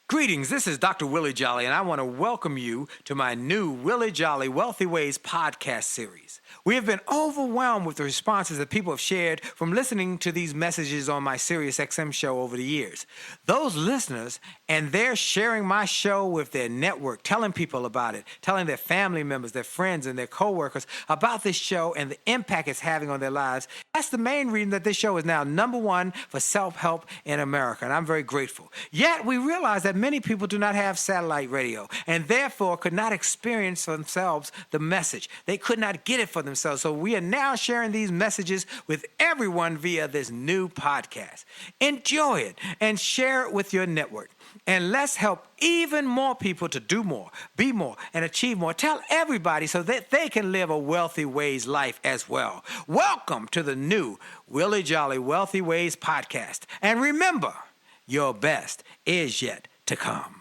Greetings, this is Dr. Willie Jolley, and I want to welcome you to my new Willie Jolley Wealthy Ways podcast series. We have been overwhelmed with the responses that people have shared from listening to these messages on my SiriusXM show over the years. Those listeners, and they're sharing my show with their network, telling people about it, telling their family members, their friends, and their coworkers about this show and the impact it's having on their lives. That's the main reason that this show is now #1 for self-help in America, and I'm very grateful. Yet, we realize that many people do not have satellite radio and therefore could not experience for themselves the message. They could not get it for themselves. So we are now sharing these messages with everyone via this new podcast. Enjoy it and share it with your network. And let's help even more people to do more, be more, and achieve more. Tell everybody so that they can live a Wealthy Ways life as well. Welcome to the new Willie Jolley Wealthy Ways podcast. And remember, your best is yet to come.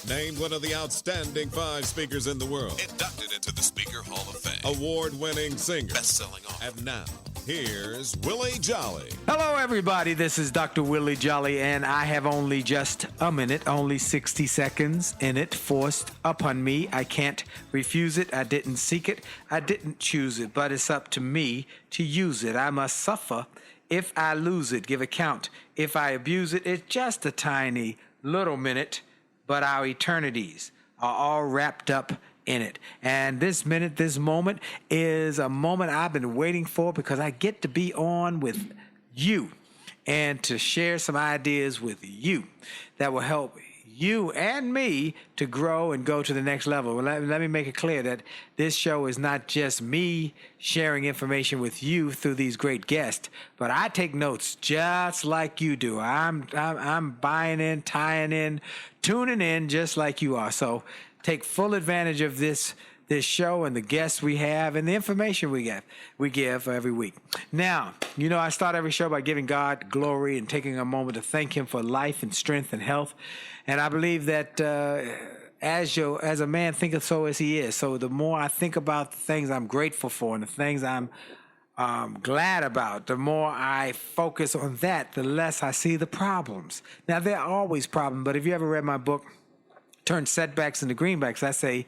Named one of the outstanding 5 speakers in the world. Inducted into the Speaker Hall of Fame. Award-winning singer. Best-selling author. And now, here's Willie Jolley. Hello, everybody. This is Dr. Willie Jolley, and I have only just a minute, only 60 seconds in it forced upon me. I can't refuse it. I didn't seek it. I didn't choose it, but it's up to me to use it. I must suffer if I lose it, give account. If I abuse it, it's just a tiny little minute, but our eternities are all wrapped up in it. And this minute, this moment is a moment I've been waiting for because I get to be on with you and to share some ideas with you that will help you and me to grow and go to the next level. Well, let me make it clear that this show is not just me sharing information with you through these great guests, but I take notes just like you do. I'm buying in, tying in, tuning in just like you are. So take full advantage of this show and the guests we have and the information we give every week. Now, I start every show by giving God glory and taking a moment to thank him for life and strength and health. And I believe that as a man thinketh, so as he is. So the more I think about the things I'm grateful for and the things I'm glad about, the more I focus on that, the less I see the problems. Now, there are always problems, but if you ever read my book, Turn Setbacks into Greenbacks, I say,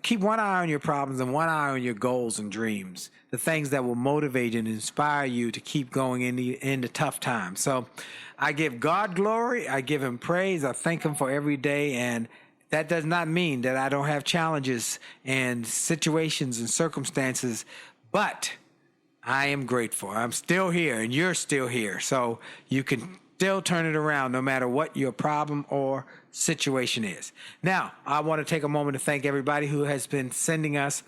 keep one eye on your problems and one eye on your goals and dreams, the things that will motivate and inspire you to keep going in the tough times. So I give God glory, I give him praise, I thank him for every day, and that does not mean that I don't have challenges and situations and circumstances, but I am grateful. I'm still here, and you're still here, so you can still turn it around no matter what your problem or situation is. Now, I want to take a moment to thank everybody who has been sending us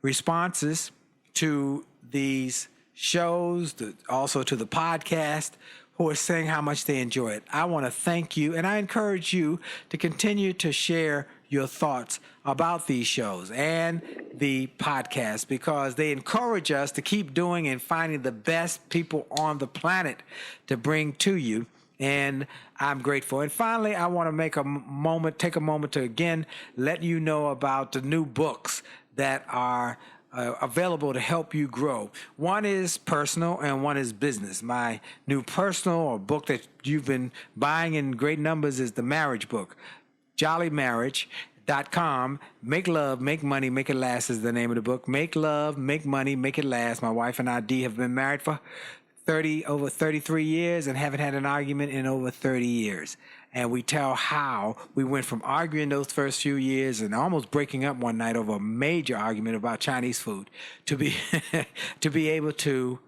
responses to these shows, also to the podcast, who are saying how much they enjoy it. I want to thank you, and I encourage you to continue to share your thoughts about these shows and the podcast because they encourage us to keep doing and finding the best people on the planet to bring to you. And I'm grateful. And finally, I want to take a moment to again let you know about the new books that are available to help you grow. One is personal and one is business. My new personal or book that you've been buying in great numbers is the marriage book, JollyMarriage.com. Make Love, Make Money, Make It Last is the name of the book. Make love, make money, make it last. My wife and I, Dee, have been married for over 33 years and haven't had an argument in over 30 years. And we tell how we went from arguing those first few years and almost breaking up one night over a major argument about Chinese food to be to be able to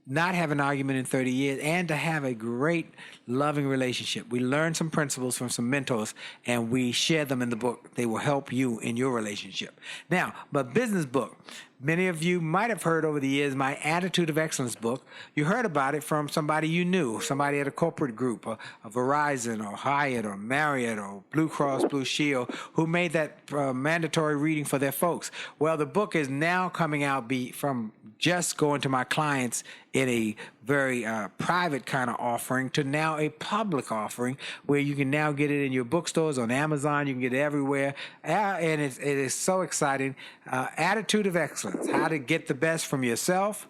not have an argument in 30 years and to have a great, loving relationship. We learned some principles from some mentors, and we share them in the book. They will help you in your relationship. Now, my business book. Many of you might have heard over the years my Attitude of Excellence book. You heard about it from somebody you knew, somebody at a corporate group, a Verizon or Hyatt or Marriott or Blue Cross Blue Shield, who made that mandatory reading for their folks. Well, the book is now coming out from just going to my clients in a very private kind of offering to now a public offering where you can now get it in your bookstores, on Amazon. You can get it everywhere. And it is so exciting. Attitude of Excellence, how to get the best from yourself,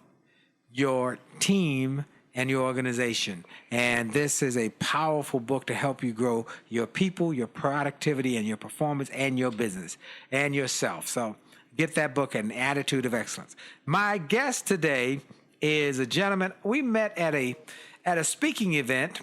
your team, and your organization. And this is a powerful book to help you grow your people, your productivity, and your performance, and your business, and yourself. So get that book, An Attitude of Excellence. My guest today is a gentleman we met at a speaking event,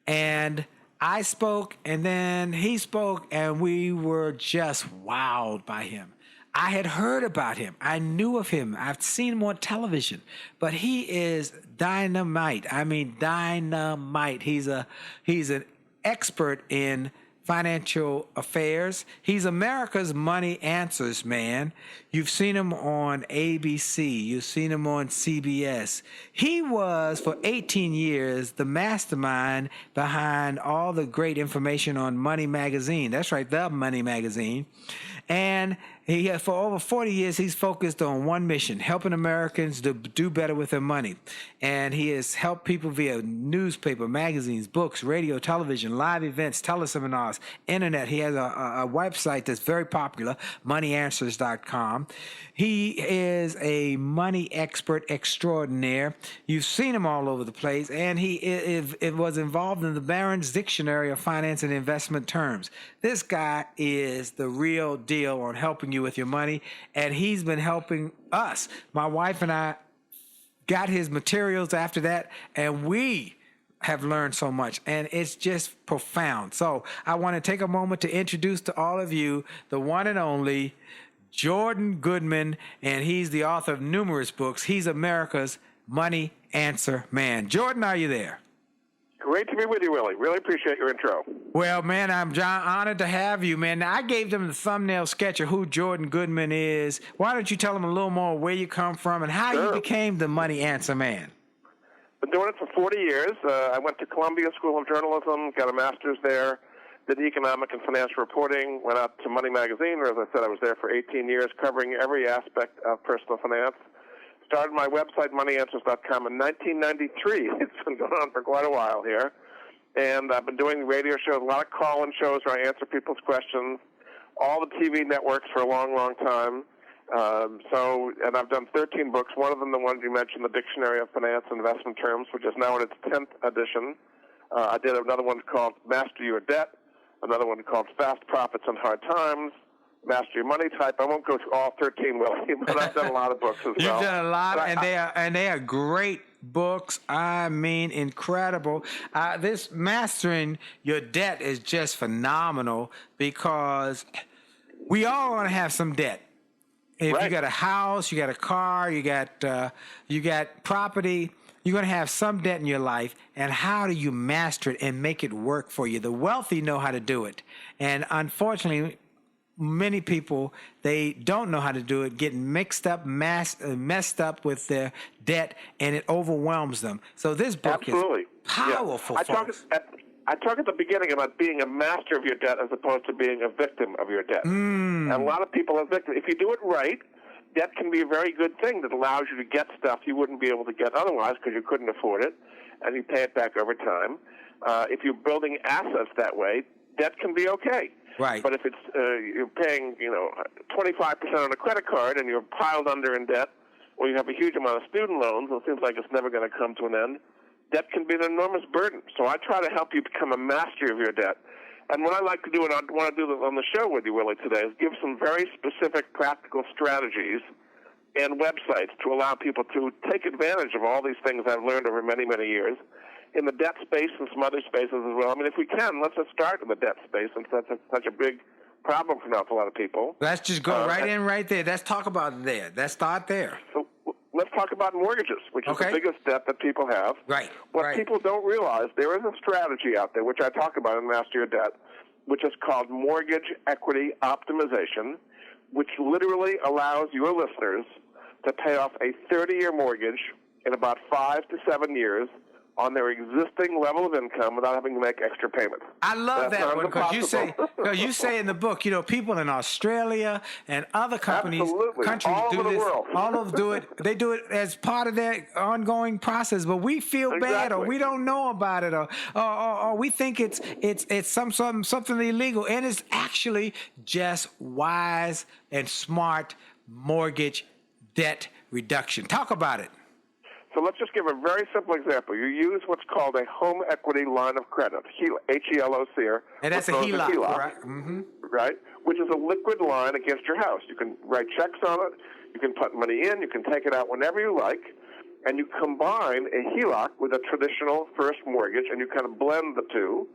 and I spoke, and then he spoke, and we were just wowed by him. I had heard about him. I knew of him. I've seen him on television, but he is dynamite. I mean, dynamite. He's an expert in financial affairs. He's America's Money Answers man. You've seen him on ABC. You've seen him on CBS. He was, for 18 years, the mastermind behind all the great information on Money Magazine. That's right, the Money Magazine. And for over 40 years, he's focused on one mission, helping Americans to do better with their money. And he has helped people via newspaper, magazines, books, radio, television, live events, teleseminars, internet. He has a website that's very popular, moneyanswers.com. He is a money expert extraordinaire. You've seen him all over the place, and he was involved in the Barron's Dictionary of Finance and Investment Terms. This guy is the real deal on helping you with your money, and he's been helping us. My wife and I got his materials after that, and we have learned so much, and it's just profound. So I want to take a moment to introduce to all of you the one and only Jordan Goodman, and he's the author of numerous books. He's America's Money Answer man. Jordan, are you there? Great to be with you, Willie. Really appreciate your intro. Well, man, I'm honored to have you, man. Now, I gave them the thumbnail sketch of who Jordan Goodman is. Why don't you tell them a little more where you come from and how you became the Money Answer man? Been doing it for 40 years. I went to Columbia School of Journalism, got a master's there, did economic and financial reporting, went out to Money Magazine, where, as I said, I was there for 18 years, covering every aspect of personal finance. Started my website, moneyanswers.com, in 1993. It's been going on for quite a while here. And I've been doing radio shows, a lot of call-in shows where I answer people's questions, all the TV networks for a long, long time. And I've done 13 books, one of them the one you mentioned, the Dictionary of Finance and Investment Terms, which is now in its 10th edition. I did another one called Master Your Debt, another one called Fast Profits in Hard Times, Master Your Money Type. I won't go through all 13, Willie, but I've done a lot of books as well. You've done a lot, and they are great books. I mean, incredible. This Mastering Your Debt is just phenomenal because we all want to have some debt. If you got a house, you got a car, you got property, you're going to have some debt in your life. And how do you master it and make it work for you? The wealthy know how to do it, and unfortunately, many people, they don't know how to do it, get mixed up, messed up with their debt, and it overwhelms them. So this book is powerful. Yeah. I talk at the beginning about being a master of your debt as opposed to being a victim of your debt. And a lot of people are victims. If you do it right, debt can be a very good thing that allows you to get stuff you wouldn't be able to get otherwise because you couldn't afford it, and you pay it back over time. If you're building assets that way, debt can be okay. Right. But if it's you're paying 25% on a credit card and you're piled under in debt, or you have a huge amount of student loans, it seems like it's never going to come to an end, debt can be an enormous burden. So I try to help you become a master of your debt. And what I like to do, and I want to do this on the show with you, Willie, today, is give some very specific practical strategies and websites to allow people to take advantage of all these things I've learned over many, many years in the debt space and some other spaces as well. I mean, if we can, let's just start in the debt space, since that's such a big problem for an awful lot of people. Let's just go right there. Let's talk about it there. Let's start there. So let's talk about mortgages, which is the biggest debt that people have. Right. What people don't realize, there is a strategy out there, which I talk about in Master Your Debt, which is called mortgage equity optimization, which literally allows your listeners to pay off a 30-year mortgage in about 5 to 7 years on their existing level of income without having to make extra payments. I love that one because you say in the book, people in Australia and other countries all do over this. The world. All of them do it. They do it as part of their ongoing process, but we feel bad, or we don't know about it, or we think it's something illegal, and it's actually just wise and smart mortgage debt reduction. Talk about it. So let's just give a very simple example. You use what's called a home equity line of credit, HELOC. And that's a HELOC, right? Mm-hmm. Right, which is a liquid line against your house. You can write checks on it. You can put money in. You can take it out whenever you like. And you combine a HELOC with a traditional first mortgage, and you kind of blend the two,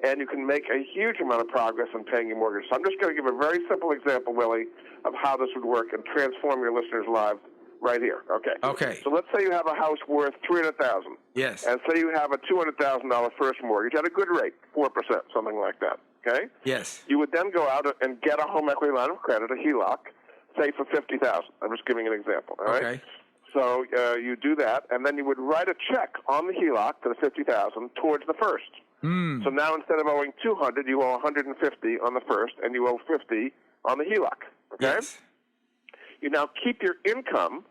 and you can make a huge amount of progress in paying your mortgage. So I'm just going to give a very simple example, Willie, of how this would work and transform your listeners' lives right here. Okay. So let's say you have a house worth $300,000. Yes. And say you have a $200,000 first mortgage at a good rate, 4%, something like that. Okay. Yes. You would then go out and get a home equity line of credit, a HELOC, say for $50,000. I'm just giving an example. All right. Okay. So you do that, and then you would write a check on the HELOC for the $50,000 towards the first. Mm. So now instead of owing $200, you owe $150 on the first, and you owe $50 on the HELOC. Okay. Yes. You now keep your income,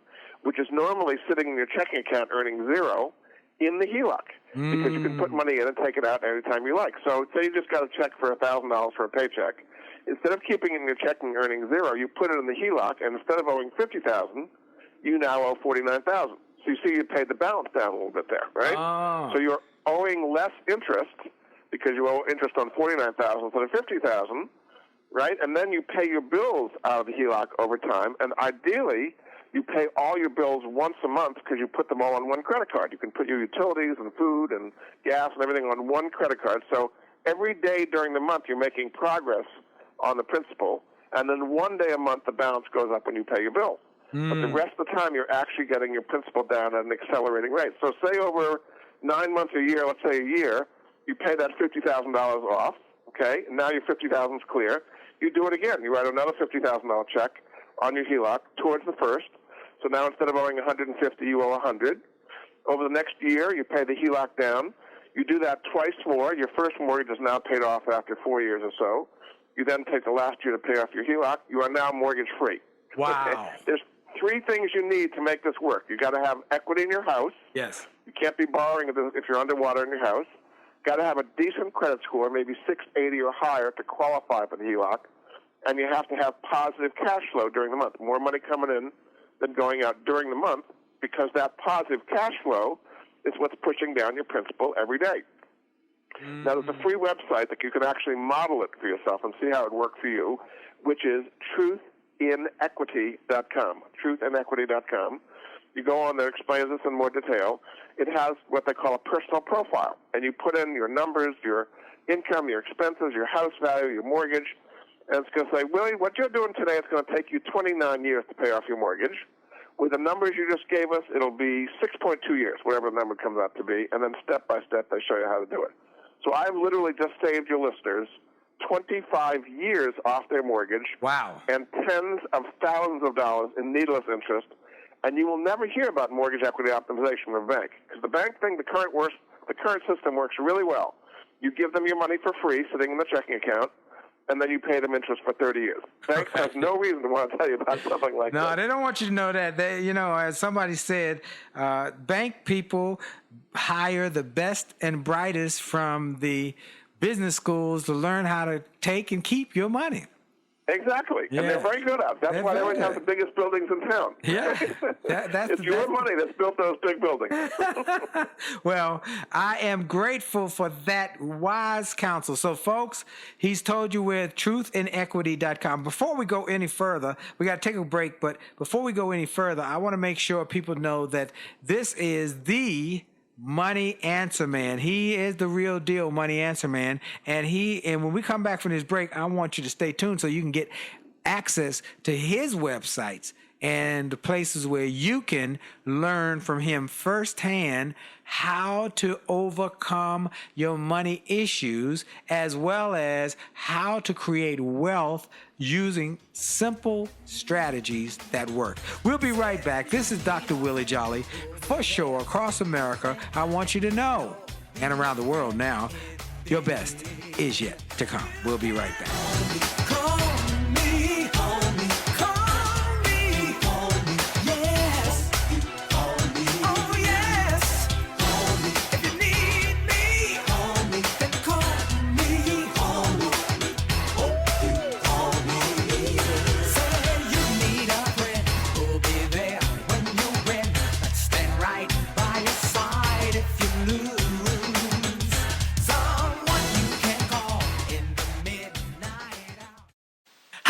which is normally sitting in your checking account earning $0, in the HELOC because you can put money in and take it out anytime you like. So say you just got a check for $1,000 for a paycheck. Instead of keeping it in your checking earning $0, you put it in the HELOC, and instead of owing $50,000, you now owe $49,000. So you see you paid the balance down a little bit there, right? Oh. So you're owing less interest because you owe interest on $49,000 instead of $50,000, right? And then you pay your bills out of the HELOC over time, and ideally you pay all your bills once a month because you put them all on one credit card. You can put your utilities and food and gas and everything on one credit card. So every day during the month you're making progress on the principal, and then one day a month the balance goes up when you pay your bill. But the rest of the time you're actually getting your principal down at an accelerating rate. So say over 9 months a year, let's say a year, you pay that $50,000 off, okay? And now your $50,000 is clear. You do it again. You write another $50,000 check on your HELOC towards the first. So now instead of owing $150, you owe $100. Over the next year, you pay the HELOC down. You do that twice more. Your first mortgage is now paid off after 4 years or so. You then take the last year to pay off your HELOC. You are now mortgage-free. Wow. Okay? There's 3 things you need to make this work. You got to have equity in your house. Yes. You can't be borrowing if you're underwater in your house. Got to have a decent credit score, maybe 680 or higher, to qualify for the HELOC. And you have to have positive cash flow during the month. More money coming in than going out during the month, because that positive cash flow is what's pushing down your principal every day. Now, there's a free website that you can actually model it for yourself and see how it worked for you, which is truthinequity.com. Truthinequity.com. You go on there, it explains this in more detail. It has what they call a personal profile, and you put in your numbers, your income, your expenses, your house value, your mortgage, and it's going to say, Willie, what you're doing today is going to take you 29 years to pay off your mortgage. With the numbers you just gave us, it'll be 6.2 years, whatever the number comes out to be, and then step by step they show you how to do it. So I've literally just saved your listeners 25 years off their mortgage. Wow. And tens of thousands of dollars in needless interest, and you will never hear about mortgage equity optimization from a bank, because the bank thing, the current system works really well. You give them your money for free sitting in the checking account, and then you pay them interest for 30 years. Banks have no reason to want to tell you about something like that. No, they don't want you to know that. They, as somebody said, bank people hire the best and brightest from the business schools to learn how to take and keep your money. Exactly. Yeah. And they're very good at it. That's why they always have the biggest buildings in town. Yeah. It's your money that's built those big buildings. Well, I am grateful for that wise counsel. So, folks, he's told you with truthinequity.com. Before we go any further, we got to take a break. But before we go any further, I want to make sure people know that this is the Money Answer Man. He is the real deal Money Answer Man. And when we come back from this break, I want you to stay tuned so you can get access to his websites and the places where you can learn from him firsthand how to overcome your money issues, as well as how to create wealth using simple strategies that work. We'll be right back. This is Dr. Willie Jolley. For sure, across America, I want you to know, and around the world now, your best is yet to come. We'll be right back. Right by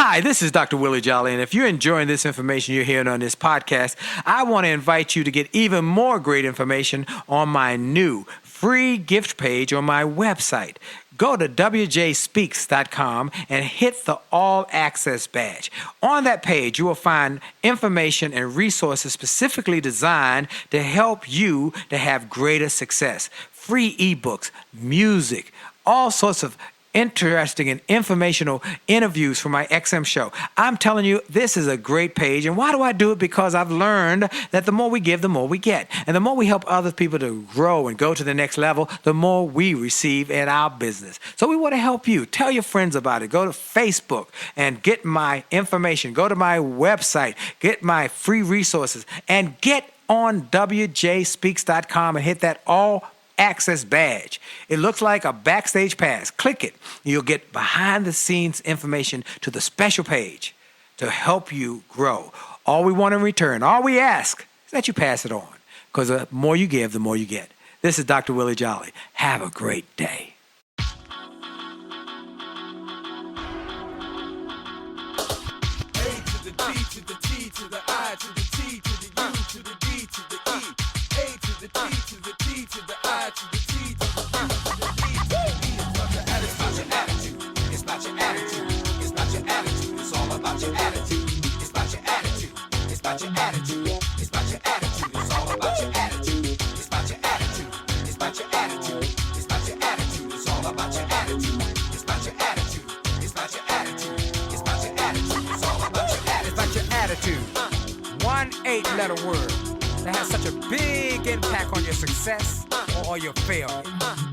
Hi, this is Dr. Willie Jolley, and if you're enjoying this information you're hearing on this podcast, I want to invite you to get even more great information on my new free gift page on my website. Go to wjspeaks.com and hit the All Access badge. On that page, you will find information and resources specifically designed to help you to have greater success. Free ebooks, music, all sorts of interesting and informational interviews for my XM show. I'm telling you, this is a great page. And why do I do it? Because I've learned that the more we give, the more we get. And the more we help other people to grow and go to the next level, the more we receive in our business. So we want to help you. Tell your friends about it. Go to Facebook and get my information. Go to my website, get my free resources, and get on wjspeaks.com and hit that All Access badge. It looks like a backstage pass. Click it. You'll get behind the scenes information to the special page to help you grow. All we want in return, all we ask is that you pass it on, because the more you give, the more you get. This is Dr. Willie Jolley. Have a great day. One 8-letter word that has such a big impact on your success or your failure.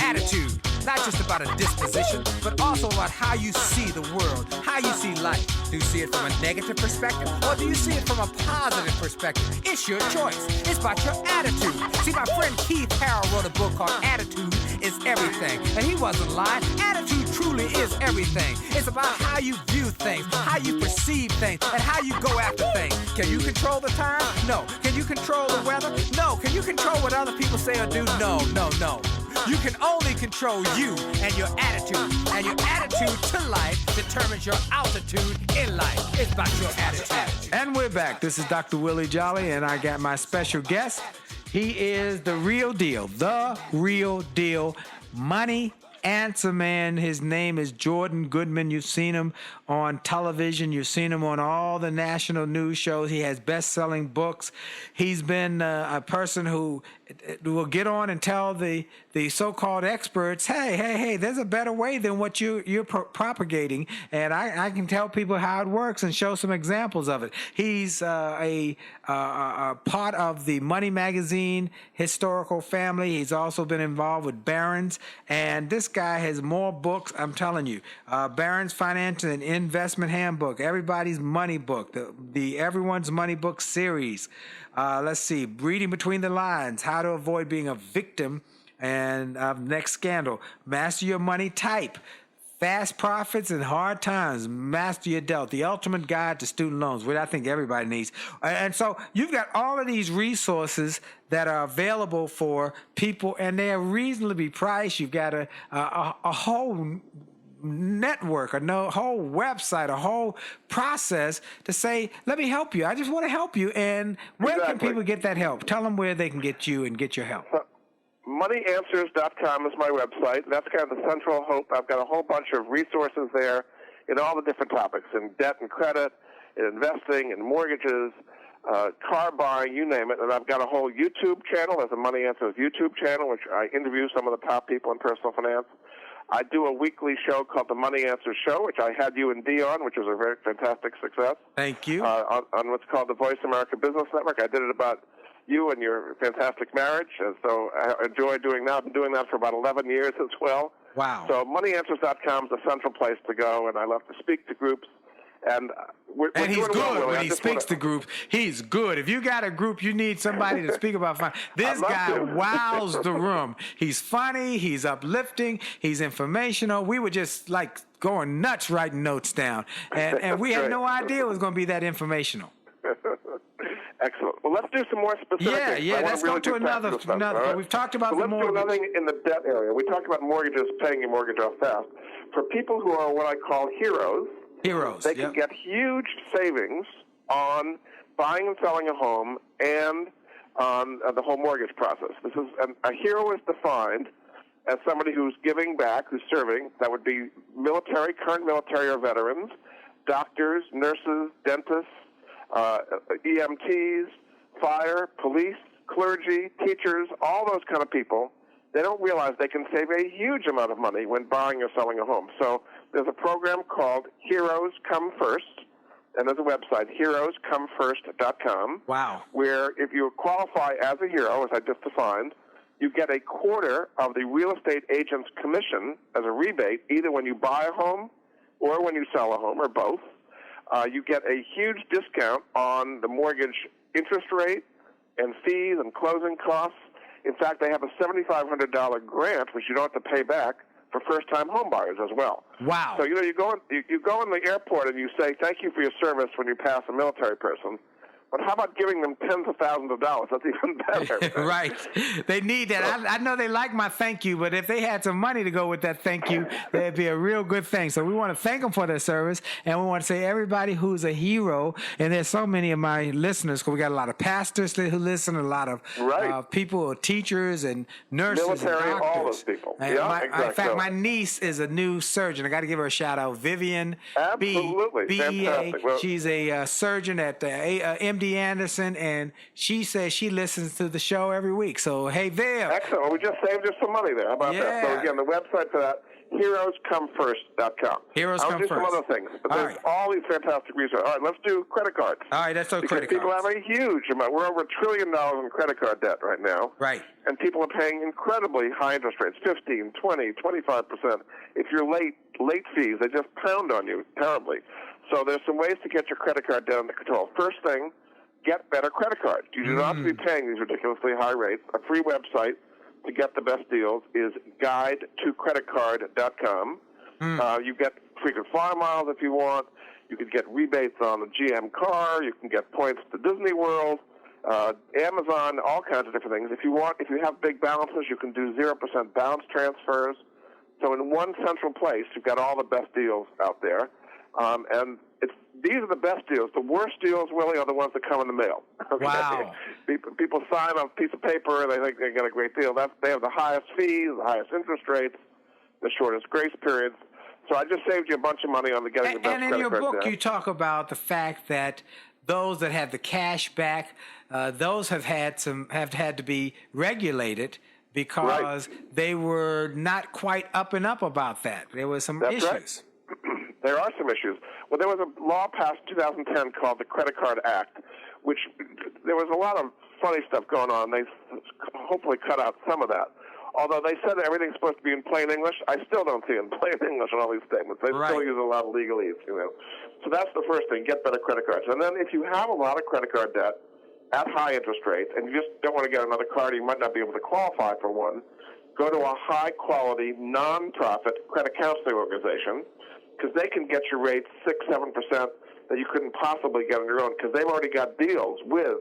Attitude, not just about a disposition, but also about how you see the world, how you see life. Do you see it from a negative perspective, or do you see it from a positive perspective? It's your choice. It's about your attitude. See, my friend Keith Harrell wrote a book called Attitude is Everything, and he wasn't lying. Attitude truly is everything. It's about how you view things, how you perceive things, and how you go after things. Can you control the time? No. Can you control the weather? No. Can you control what other people say or do? No. You can only control you and your attitude. And your attitude to life determines your altitude in life. It's about your attitude. And we're back. This is Dr. Willie Jolley, and I got my special guest. He is the real deal, money answer man. His name is Jordan Goodman. You've seen him on television. You've seen him on all the national news shows. He has best-selling books. He's been a person who will get on and tell the so-called experts, hey, there's a better way than what you're propagating, and I can tell people how it works and show some examples of it. He's a part of the Money Magazine historical family. He's also been involved with Barron's, and this guy has more books, I'm telling you. Barron's Financial and Investment Handbook, Everybody's Money Book, the Everyone's Money Book series. Let's see, Reading Between the Lines, How to Avoid Being a Victim and Next Scandal, Master Your Money Type, Fast Profits and Hard Times, Master Your Debt, The Ultimate Guide to Student Loans, which I think everybody needs. And so you've got all of these resources that are available for people, and they are reasonably priced. You've got a whole network, whole website, a whole process to say, let me help you. I just want to help you. And where can people get that help? Tell them where they can get you and get your help. Moneyanswers.com is my website. That's kind of the central hope. I've got a whole bunch of resources there in all the different topics, in debt and credit, in investing, in mortgages, car buying, you name it. And I've got a whole YouTube channel. There's a Money Answers YouTube channel, which I interview some of the top people in personal finance. I do a weekly show called The Money Answers Show, which I had you and Dee on, which was a very fantastic success. Thank you. On what's called the Voice America Business Network. I did it about you and your fantastic marriage, and so I enjoy doing that. I've been doing that for about 11 years as well. Wow. So moneyanswers.com is the central place to go, and I love to speak to groups. And he's good when he speaks to groups. He's good. If you got a group, you need somebody to speak about finance. This guy wows the room. He's funny. He's uplifting. He's informational. We were just like going nuts writing notes down, and we had no idea it was going to be that informational. Excellent. Well, let's do some more specific. Yeah. Let's go to another. Right? We've talked about the mortgage. Let's do another thing in the debt area. We talked about mortgages, paying your mortgage off fast. For people who are what I call heroes, Heroes. They can get huge savings on buying and selling a home and on the whole mortgage process. This is a hero is defined as somebody who's giving back, who's serving. That would be military, current military or veterans, doctors, nurses, dentists, EMTs, fire, police, clergy, teachers, all those kind of people. They don't realize they can save a huge amount of money when buying or selling a home. So there's a program called Heroes Come First, and there's a website, heroescomefirst.com. Wow. Where if you qualify as a hero, as I just defined, you get a quarter of the real estate agent's commission as a rebate, either when you buy a home or when you sell a home, or both. You get a huge discount on the mortgage interest rate and fees and closing costs. In fact, they have a $7,500 grant, which you don't have to pay back, for first-time home buyers as well. Wow. So, you go in the airport and you say, thank you for your service when you pass a military person. But how about giving them tens of thousands of dollars? That's even better. Right. They need that. I know they like my thank you, but if they had some money to go with that thank you, that'd be a real good thing. So we want to thank them for their service, and we want to say everybody who's a hero, and there's so many of my listeners, because we got a lot of pastors who listen, a lot of people, teachers and nurses, military, and doctors. all those people. And Exactly. In fact, my niece is a new surgeon. I got to give her a shout out, Vivian. Absolutely. BEA. Fantastic. Well, she's a surgeon at MD Anderson, and she says she listens to the show every week. So, hey, Viv. excellent. Well, we just saved you some money there. How about that? So, again, the website for that, heroescomefirst.com. I'll do some other things. But there's all these fantastic resources. All right, let's do credit cards. All right, let's do credit cards. Because people have a huge amount. We're over $1 trillion in credit card debt right now. Right. And people are paying incredibly high interest rates, 15, 20, 25%. If you're late fees, they just pound on you terribly. So there's some ways to get your credit card debt under control. First thing, get better credit cards. You do not have to be paying these ridiculously high rates. A free website to get the best deals is guidetocreditcard.com. You get frequent flyer miles if you want. You can get rebates on a GM car. You can get points to Disney World, Amazon, all kinds of different things. If you have big balances, you can do 0% balance transfers. So in one central place, you've got all the best deals out there. And these are the best deals. The worst deals, Willie, are the ones that come in the mail. Okay? Wow. People sign a piece of paper and they think they get a great deal. They have the highest fees, the highest interest rates, the shortest grace periods. So I just saved you a bunch of money on getting the best credit card. And in your book, debt. you talk about the fact that those that have the cash back, those have had to be regulated because they were not quite up and up about that. There were some issues. Right. There are some issues. Well, there was a law passed in 2010 called the Credit Card Act, which there was a lot of funny stuff going on. They hopefully cut out some of that. Although they said that everything's supposed to be in plain English, I still don't see it in plain English in all these statements. They still use a lot of legalese, So that's the first thing, get better credit cards. And then if you have a lot of credit card debt at high interest rates and you just don't want to get another card, you might not be able to qualify for one, go to a high-quality, non-profit credit counseling organization, because they can get your rates 6-7% that you couldn't possibly get on your own, because they've already got deals with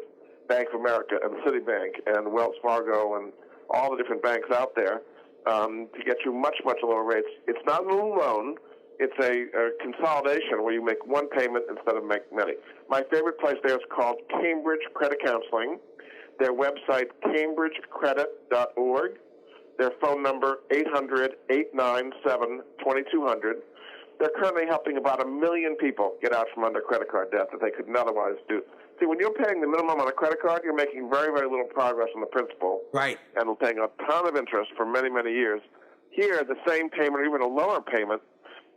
Bank of America and Citibank and Wells Fargo and all the different banks out there to get you much, much lower rates. It's not a little loan. It's a consolidation where you make one payment instead of make many. My favorite place there is called Cambridge Credit Counseling. Their website, cambridgecredit.org. Their phone number, 800-897-2200. They're currently helping about 1 million people get out from under credit card debt that they couldn't otherwise do. See, when you're paying the minimum on a credit card, you're making very, very little progress on the principal. Right. And we're paying a ton of interest for many, many years. Here, the same payment or even a lower payment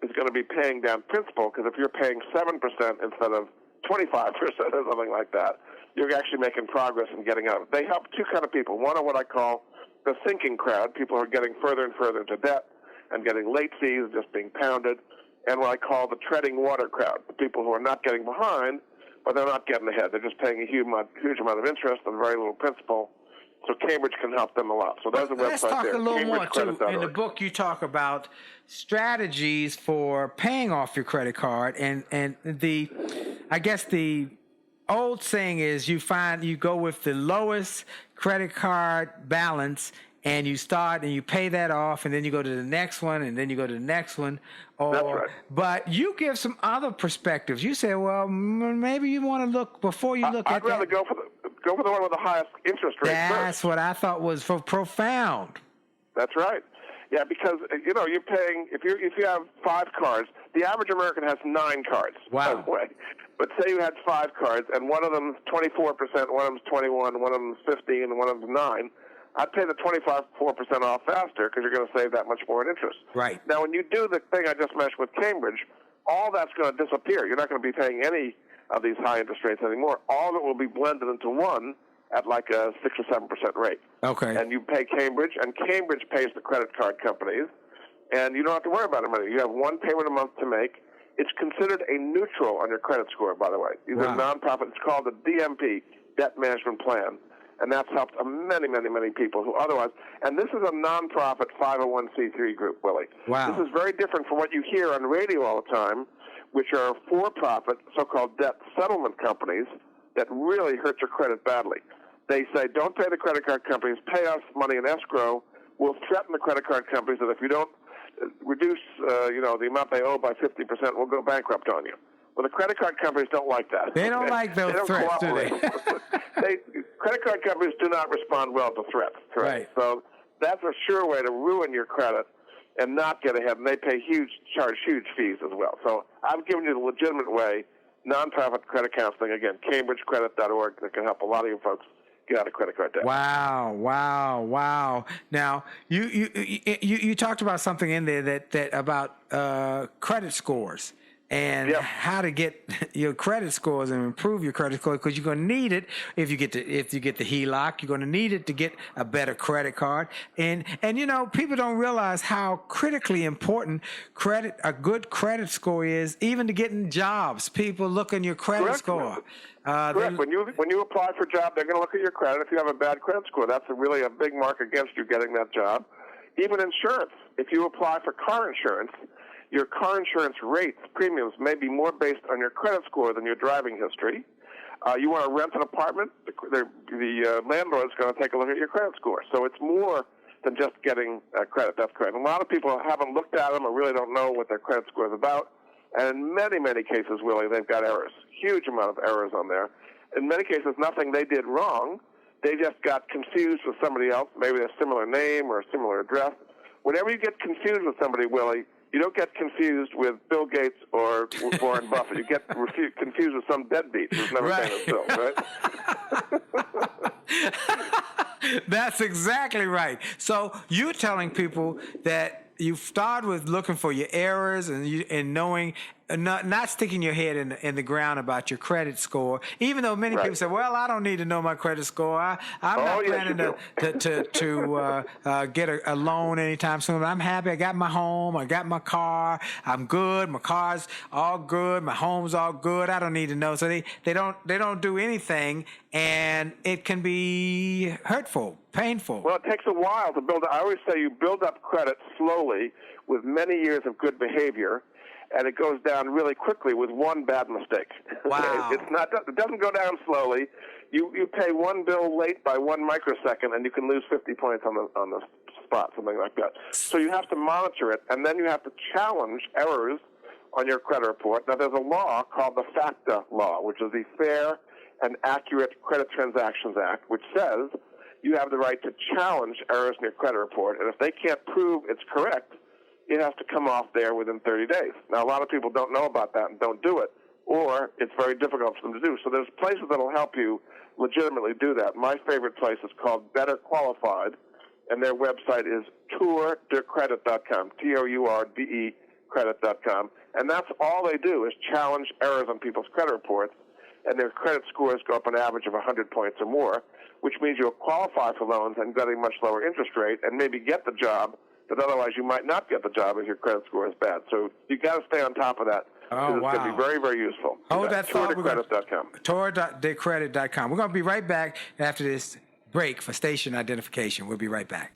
is going to be paying down principal, because if you're paying 7% instead of 25% or something like that, you're actually making progress in getting out. They help two kind of people. One are what I call the sinking crowd, people who are getting further and further into debt and getting late fees, just being pounded, and what I call the treading water crowd, the people who are not getting behind, but they're not getting ahead. They're just paying a huge amount of interest and very little principal. So Cambridge can help them a lot. So there's a website there. Let's talk a little more, too. In the .org. book, you talk about strategies for paying off your credit card. And I guess the old saying is you go with the lowest credit card balance and you start and you pay that off, and then you go to the next one, and then you go to the next one. That's right. But you give some other perspectives. You say, well, maybe you want to look before you look at that. I'd rather go for the one with the highest interest rate That's first. what I thought was profound. That's right. Yeah, because you're paying if you have 5 cards. The average American has 9 cards. Wow. By the way. But say you had 5 cards, and one of them is 24%, one of them is 21, one of them is 15, and one of them is 9. I'd pay the 24% off faster because you're going to save that much more in interest. Right. Now, when you do the thing I just mentioned with Cambridge, all that's going to disappear. You're not going to be paying any of these high interest rates anymore. All of it will be blended into one at like a 6 or 7% rate. Okay. And you pay Cambridge, and Cambridge pays the credit card companies, and you don't have to worry about it. You have one payment a month to make. It's considered a neutral on your credit score, by the way. These are nonprofit. It's called the DMP, Debt Management Plan. And that's helped many, many, many people who otherwise, and this is a nonprofit 501c3 group, Willie. Wow. This is very different from what you hear on radio all the time, which are for-profit, so-called debt settlement companies that really hurt your credit badly. They say, don't pay the credit card companies, pay us money in escrow. We'll threaten the credit card companies that if you don't reduce, the amount they owe by 50%, we'll go bankrupt on you. Well, the credit card companies don't like that. They don't like those threats, do they? Credit card companies do not respond well to threats. Correct? Right. So that's a sure way to ruin your credit and not get ahead. And they charge huge fees as well. So I've given you the legitimate way, nonprofit credit counseling. Again, CambridgeCredit.org. That can help a lot of you folks get out of credit card debt. Wow. Now, you talked about something in there that about credit scores and how to get your credit scores and improve your credit score, because you're going to need it if you get the HELOC. You're going to need it to get a better credit card. And people don't realize how critically important a good credit score is, even to getting jobs. People look at your credit score. Correct. When you apply for a job, they're going to look at your credit. If you have a bad credit score, that's really a big mark against you getting that job. Even insurance. If you apply for car insurance, your car insurance rates, premiums, may be more based on your credit score than your driving history. You want to rent an apartment, the landlord's going to take a look at your credit score. So it's more than just getting credit. That's correct. A lot of people haven't looked at them or really don't know what their credit score is about. And in many, many cases, Willie, they've got errors. Huge amount of errors on there. In many cases, nothing they did wrong. They just got confused with somebody else, maybe a similar name or a similar address. Whenever you get confused with somebody, Willie, you don't get confused with Bill Gates or Warren Buffett. You get confused with some deadbeat who's never paying his bills, right? That's exactly right. So you're telling people that you start with looking for your errors and knowing, not sticking your head in the ground about your credit score. Even though many people say, "Well, I don't need to know my credit score. I'm not planning to get a loan anytime soon. I'm happy. I got my home. I got my car. I'm good. My car's all good. My home's all good. I don't need to know." So they don't do anything, and it can be hurtful, painful. Well, it takes a while to build. I always say you build up credit slowly with many years of good behavior, and it goes down really quickly with one bad mistake. Wow. It doesn't go down slowly. You pay one bill late by 1 microsecond, and you can lose 50 points on the spot, something like that. So you have to monitor it, and then you have to challenge errors on your credit report. Now, there's a law called the FACTA law, which is the Fair and Accurate Credit Transactions Act, which says you have the right to challenge errors in your credit report, and if they can't prove it's correct, it has to come off there within 30 days. Now, a lot of people don't know about that and don't do it, or it's very difficult for them to do. So there's places that will help you legitimately do that. My favorite place is called Better Qualified, and their website is tourdecredit.com, Tourde credit.com, and that's all they do is challenge errors on people's credit reports, and their credit scores go up an average of 100 points or more, which means you'll qualify for loans and get a much lower interest rate and maybe get the job, but otherwise you might not get the job if your credit score is bad. So you got to stay on top of that. Oh, wow. It's going to be very, very useful. Hold that thought. Tourdecredit.com. Tourdecredit.com. We're going to be right back after this break for station identification. We'll be right back.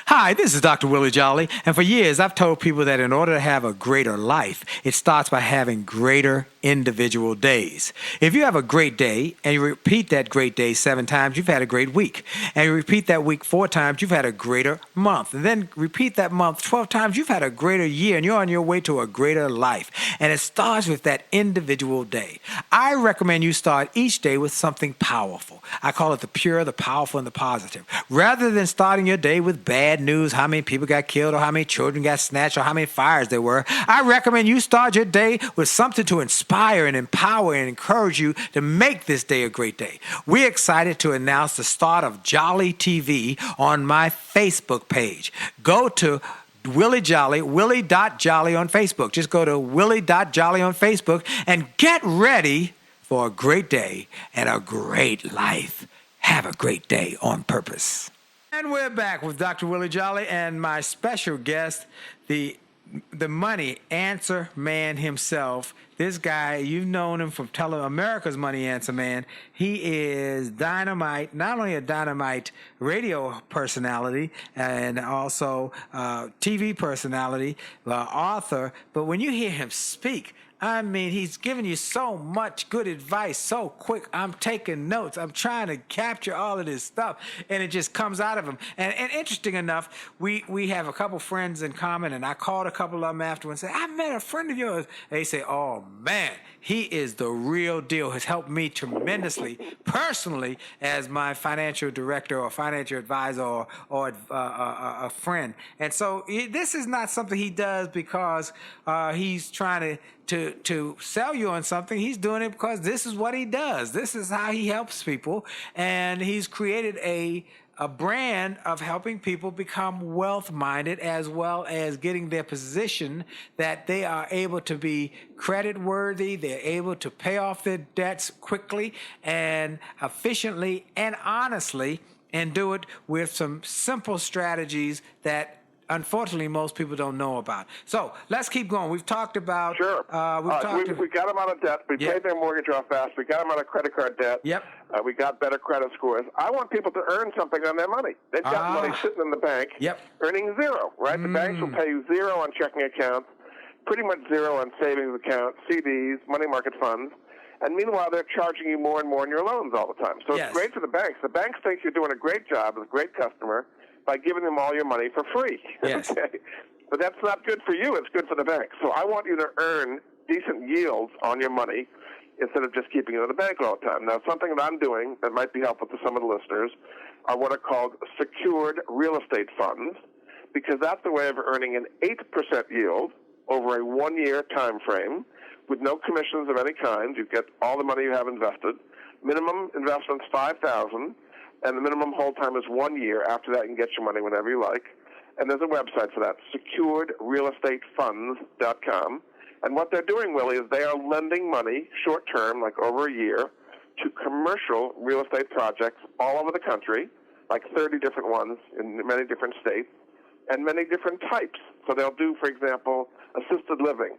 Hi, this is Dr. Willie Jolley, and for years I've told people that in order to have a greater life, it starts by having greater individual days. If you have a great day and you repeat that great day 7 times, you've had a great week. And you repeat that week 4 times, you've had a greater month. And then repeat that month 12 times, you've had a greater year, and you're on your way to a greater life. And it starts with that individual day. I recommend you start each day with something powerful. I call it the pure, the powerful, and the positive. Rather than starting your day with bad news, how many people got killed or how many children got snatched or how many fires there were, I recommend you start your day with something to inspire and empower and encourage you to make this day a great day. We're excited to announce the start of Jolly TV on my Facebook page. Go to Willie Jolley, Willie.Jolley on Facebook. Just go to Willie.Jolley on Facebook and get ready for a great day and a great life. Have a great day on purpose. And we're back with Dr. Willie Jolley and my special guest, the money answer man himself. This guy, you've known him from America's Money Answer Man. He is dynamite, not only a dynamite radio personality and also TV personality, author, but when you hear him speak, I mean, he's giving you so much good advice so quick. I'm taking notes. I'm trying to capture all of this stuff, and it just comes out of him. And interesting enough, we have a couple friends in common, and I called a couple of them afterwards and said, I met a friend of yours. They say, oh, man, he is the real deal. Has helped me tremendously, personally, as my financial director or financial advisor or a friend. And so this is not something he does because he's trying to sell you on something. He's doing it because this is what he does. This is how he helps people. And he's created a brand of helping people become wealth-minded as well as getting their position that they are able to be credit-worthy, they're able to pay off their debts quickly and efficiently and honestly, and do it with some simple strategies that unfortunately most people don't know about. So let's keep going. We've talked about... Sure. We got them out of debt. We paid their mortgage off fast. We got them out of credit card debt. Yep. We got better credit scores. I want people to earn something on their money. They've got money sitting in the bank, earning zero, right? The banks will pay you zero on checking accounts, pretty much zero on savings accounts, CDs, money market funds. And meanwhile, they're charging you more and more in your loans all the time. So it's great for the banks. The banks think you're doing a great job as a great customer by giving them all your money for free. Yes. Okay? But that's not good for you. It's good for the bank. So I want you to earn decent yields on your money instead of just keeping it in the bank all the time. Now, something that I'm doing that might be helpful to some of the listeners are what are called secured real estate funds, because that's a way of earning an 8% yield over a 1-year time frame with no commissions of any kind. You get all the money you have invested. Minimum investment's $5,000. And the minimum hold time is 1 year. After that, you can get your money whenever you like. And there's a website for that, securedrealestatefunds.com. And what they're doing, Willie, is they are lending money short-term, like over a year, to commercial real estate projects all over the country, like 30 different ones in many different states, and many different types. So they'll do, for example, assisted living.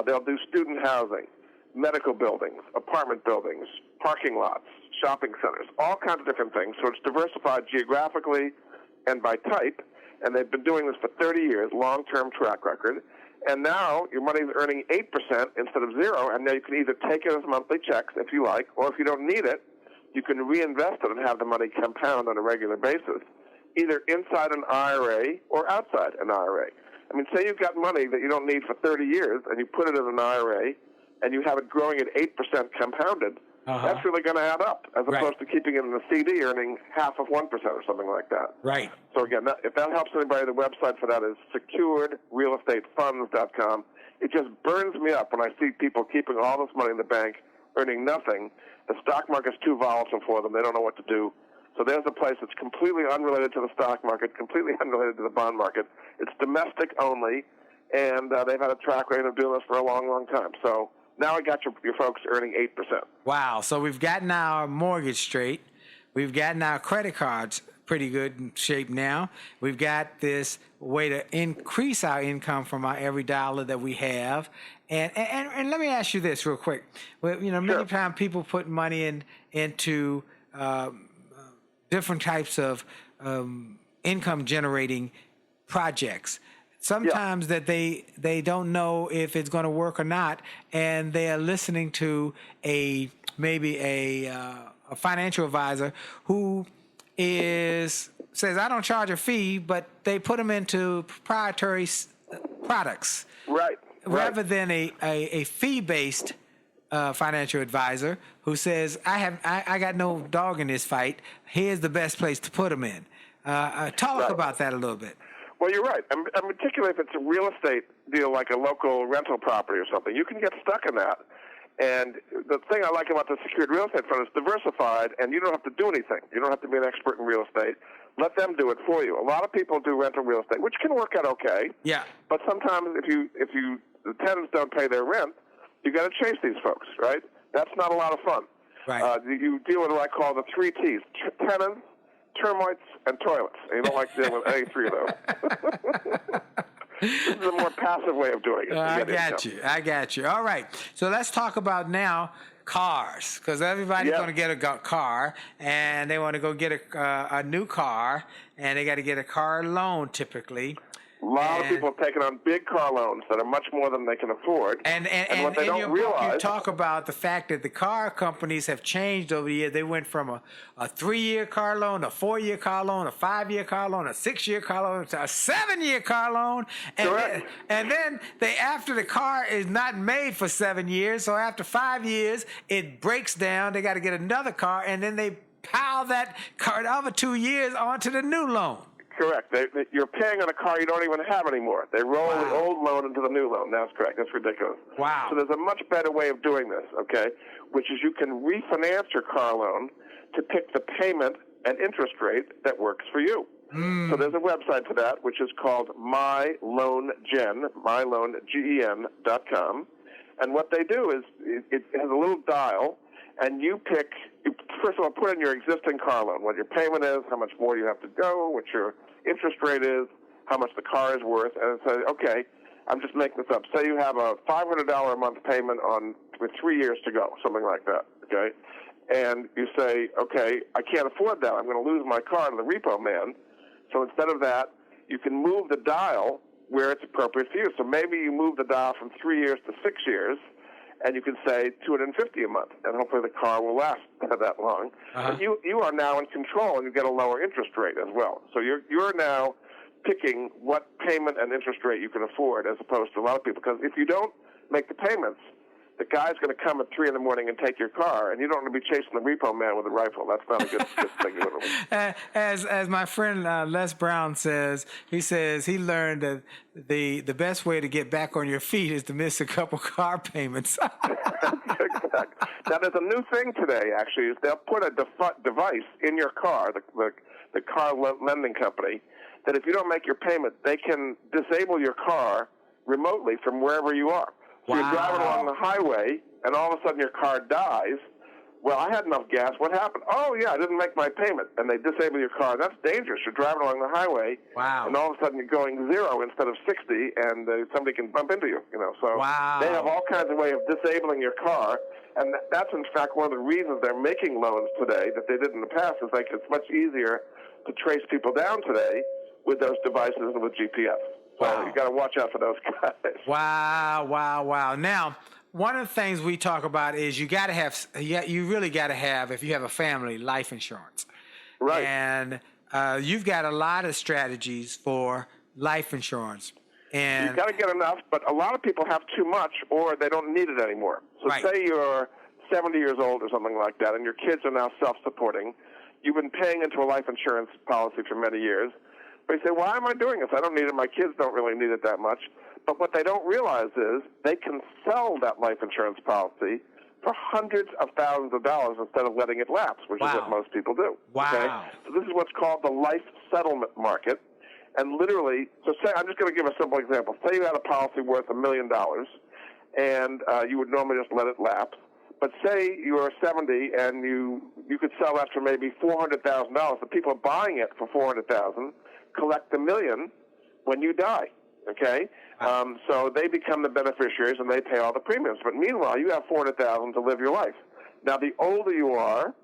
They'll do student housing, medical buildings, apartment buildings, parking lots, shopping centers, all kinds of different things. So it's diversified geographically and by type, and they've been doing this for 30 years, long-term track record. And now your money's earning 8% instead of 0, and now you can either take it as monthly checks if you like, or if you don't need it, you can reinvest it and have the money compound on a regular basis, either inside an IRA or outside an IRA. I mean, say you've got money that you don't need for 30 years, and you put it in an IRA, and you have it growing at 8% compounded, that's really going to add up, as opposed to keeping it in a CD earning half of 1% or something like that. Right. So again, if that helps anybody, the website for that is securedrealestatefunds.com. It just burns me up when I see people keeping all this money in the bank, earning nothing. The stock market's too volatile for them. They don't know what to do. So there's a place that's completely unrelated to the stock market, completely unrelated to the bond market. It's domestic only, and they've had a track record of doing this for a long, long time. So now I got your folks earning 8%. Wow. So we've gotten our mortgage straight. We've gotten our credit cards pretty good in shape now. We've got this way to increase our income from our every dollar that we have. And let me ask you this real quick. Well, you know, many times people put money into different types of income generating projects. Sometimes that they don't know if it's going to work or not, and they are listening to maybe a financial advisor who says, I don't charge a fee, but they put them into proprietary products. Right. Rather than a fee-based financial advisor who says, I got no dog in this fight. Here's the best place to put them in. Talk about that a little bit. Well, you're right. And particularly if it's a real estate deal like a local rental property or something, you can get stuck in that. And the thing I like about the secured real estate fund is diversified, and you don't have to do anything. You don't have to be an expert in real estate. Let them do it for you. A lot of people do rental real estate, which can work out okay. Yeah. But sometimes if the tenants don't pay their rent, you got to chase these folks, right? That's not a lot of fun. Right. You deal with what I call the 3 T's: tenants, termites, and toilets. And you don't like dealing with any 3 of those. This is a more passive way of doing it. I got you. All right. So let's talk about now cars, because everybody's going to get a car, and they want to go get a new car, and they got to get a car loan typically. A lot of people have taken on big car loans that are much more than they can afford. And what they don't realize, you talk about the fact that the car companies have changed over the years. They went from a 3-year car loan, a 4-year car loan, a 5-year car loan, a 6-year car loan, to a 7-year car loan. And then after the car is not made for 7 years, so after 5 years, it breaks down. They got to get another car, and then they pile that car the other 2 years onto the new loan. Correct. You're paying on a car you don't even have anymore. They roll the old loan into the new loan. That's correct. That's ridiculous. Wow. So there's a much better way of doing this, okay, which is you can refinance your car loan to pick the payment and interest rate that works for you. So there's a website for that, which is called myloangen.com. And what they do is it has a little dial, and you pick, first of all, put in your existing car loan, what your payment is, how much more you have to go, what your interest rate is, how much the car is worth, and it says, okay, I'm just making this up. Say you have a $500 a month payment with 3 years to go, something like that, okay? And you say, okay, I can't afford that. I'm going to lose my car to the repo man. So instead of that, you can move the dial where it's appropriate for you. So maybe you move the dial from 3 years to 6 years, and you can say $250 a month, and hopefully the car will last that long. But you are now in control, and you get a lower interest rate as well. So you're now picking what payment and interest rate you can afford, as opposed to a lot of people. Because if you don't make the payments, the guy's going to come at 3 in the morning and take your car, and you don't want to be chasing the repo man with a rifle. That's not a good thing to do. As my friend Les Brown says, he says he learned that the best way to get back on your feet is to miss a couple car payments. Exactly. Now, there's a new thing today, actually, is they'll put a device in your car, the car lending company, that if you don't make your payment, they can disable your car remotely from wherever you are. So you're driving along the highway, and all of a sudden your car dies. Well, I had enough gas. What happened? Oh, yeah, I didn't make my payment. And they disable your car. That's dangerous. You're driving along the highway, and all of a sudden you're going 0 instead of 60, and somebody can bump into you. So they have all kinds of ways of disabling your car. And that's, in fact, one of the reasons they're making loans today that they did in the past, is like it's much easier to trace people down today with those devices and with GPS. So you got to watch out for those guys. Wow. Now, one of the things we talk about is you really got to have, if you have a family, life insurance. Right. And you've got a lot of strategies for life insurance. And you've got to get enough, but a lot of people have too much, or they don't need it anymore. So say you're 70 years old or something like that, and your kids are now self-supporting. You've been paying into a life insurance policy for many years. But you say, why am I doing this? I don't need it. My kids don't really need it that much. But what they don't realize is they can sell that life insurance policy for hundreds of thousands of dollars instead of letting it lapse, which is what most people do. Okay? So this is what's called the life settlement market. And literally, so say, I'm just going to give a simple example. Say you had a policy worth $1 million, and you would normally just let it lapse. But say you're 70 and you could sell that for maybe $400,000. The people buying it for $400,000 collect $1 million when you die, okay? So they become the beneficiaries and they pay all the premiums. But meanwhile, you have $400,000 to live your life. Now, the older you are,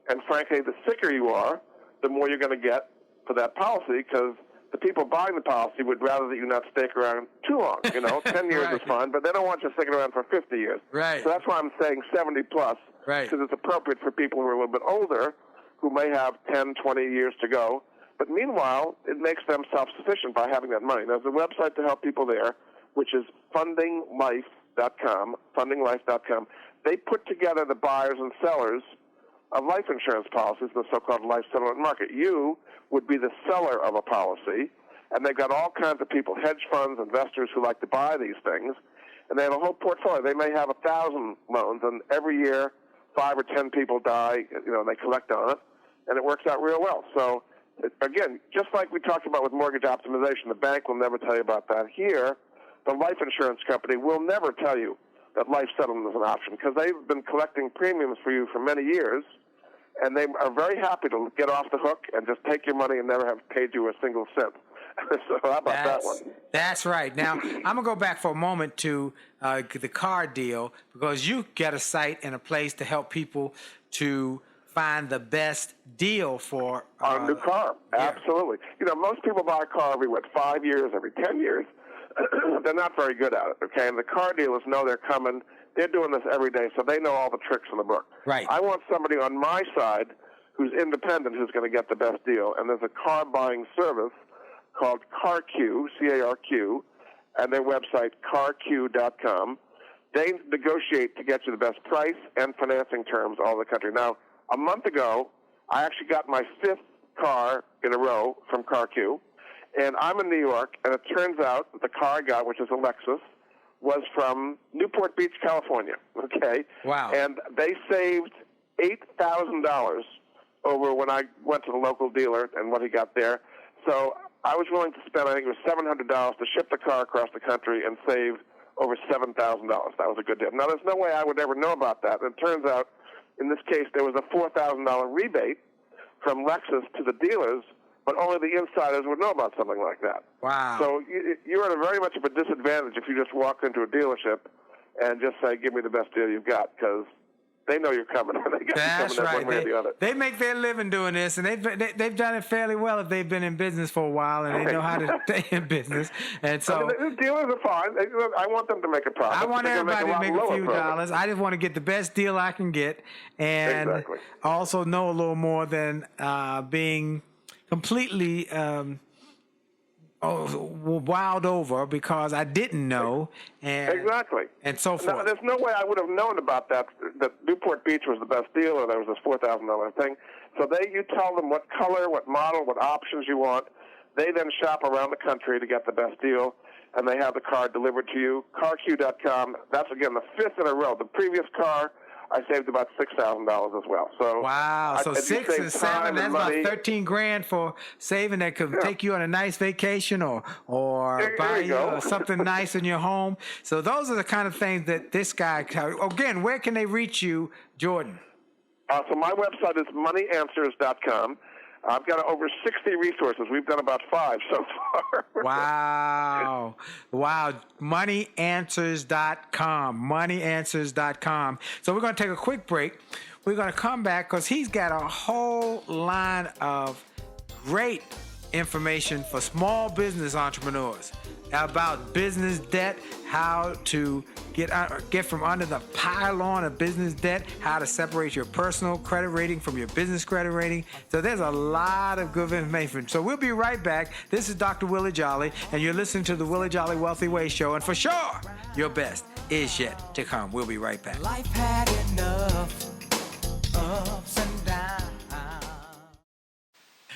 and frankly, the sicker you are, the more you're going to get for that policy because the people buying the policy would rather that you not stick around too long. 10 years Right. is fine, but they don't want you sticking around for 50 years. Right. So that's why I'm saying 70 plus, Right. because it's appropriate for people who are a little bit older, who may have 10, 20 years to go. But meanwhile, it makes them self-sufficient by having that money. There's a website to help people there, which is fundinglife.com, fundinglife.com. They put together the buyers and sellers of life insurance policies in the so-called life settlement market. You would be the seller of a policy, and they've got all kinds of people, hedge funds, investors who like to buy these things, and they have a whole portfolio. They may have 1,000 loans, and every year 5 or 10 people die, and they collect on it, and it works out real well. So, again, just like we talked about with mortgage optimization, the bank will never tell you about that. Here, the life insurance company will never tell you that life settlement is an option because they've been collecting premiums for you for many years, and they are very happy to get off the hook and just take your money and never have paid you a single cent. So how about that one? That's right. Now, I'm going to go back for a moment to the car deal because you get a site and a place to help people to find the best deal for on a new car. Yeah. Absolutely. Most people buy a car every 5 years, every 10 years. They're not very good at it, okay? And the car dealers know they're coming. They're doing this every day, so they know all the tricks in the book. Right. I want somebody on my side who's independent who's going to get the best deal. And there's a car buying service called CarQ, C-A-R-Q, and their website, carq.com. They negotiate to get you the best price and financing terms all over the country. Now, a month ago, I actually got my 5th car in a row from CarQ, and I'm in New York, and it turns out that the car I got, which is a Lexus, was from Newport Beach, California, okay? Wow. And they saved $8,000 over when I went to the local dealer and what he got there. So I was willing to spend, I think it was $700 to ship the car across the country and save over $7,000. That was a good deal. Now, there's no way I would ever know about that. It turns out, in this case, there was a $4,000 rebate from Lexus to the dealers, but only the insiders would know about something like that. Wow. So you're at a very much of a disadvantage if you just walk into a dealership and just say, give me the best deal you've got, because they know you're coming. They got That's you coming right. one way or the other. They make their living doing this, and they've done it fairly well if they've been in business for a while, and they know how to stay in business. And so the dealers are fine. I want them to make a profit. I want They're gonna everybody to make a lower few profit. dollars. I just want to get the best deal I can get, and Exactly. also know a little more than being completely wild over because I didn't know. And, Exactly. And so forth. No, there's no way I would have known about that Newport Beach was the best deal or there was this $4,000 thing. So you tell them what color, what model, what options you want. They then shop around the country to get the best deal, and they have the car delivered to you. CarQ.com, that's, again, the 5th in a row. The previous car, I saved about $6,000 as well. So wow. So 6 and 7, that's about $13,000 for saving that could take you on a nice vacation or buy you something nice in your home. So those are the kind of things that this guy, again, where can they reach you, Jordan? So my website is moneyanswers.com. I've got over 60 resources. We've done about 5 so far. Wow. Wow. Moneyanswers.com. Moneyanswers.com. So we're going to take a quick break. We're going to come back because he's got a whole line of great information for small business entrepreneurs about business debt, how to get from under the pylon of business debt, how to separate your personal credit rating from your business credit rating. So there's a lot of good information. So we'll be right back. This is Dr. Willie Jolley, and you're listening to the Willie Jolley Wealthy Way Show. And for sure, your best is yet to come. We'll be right back. Life had enough ups and downs.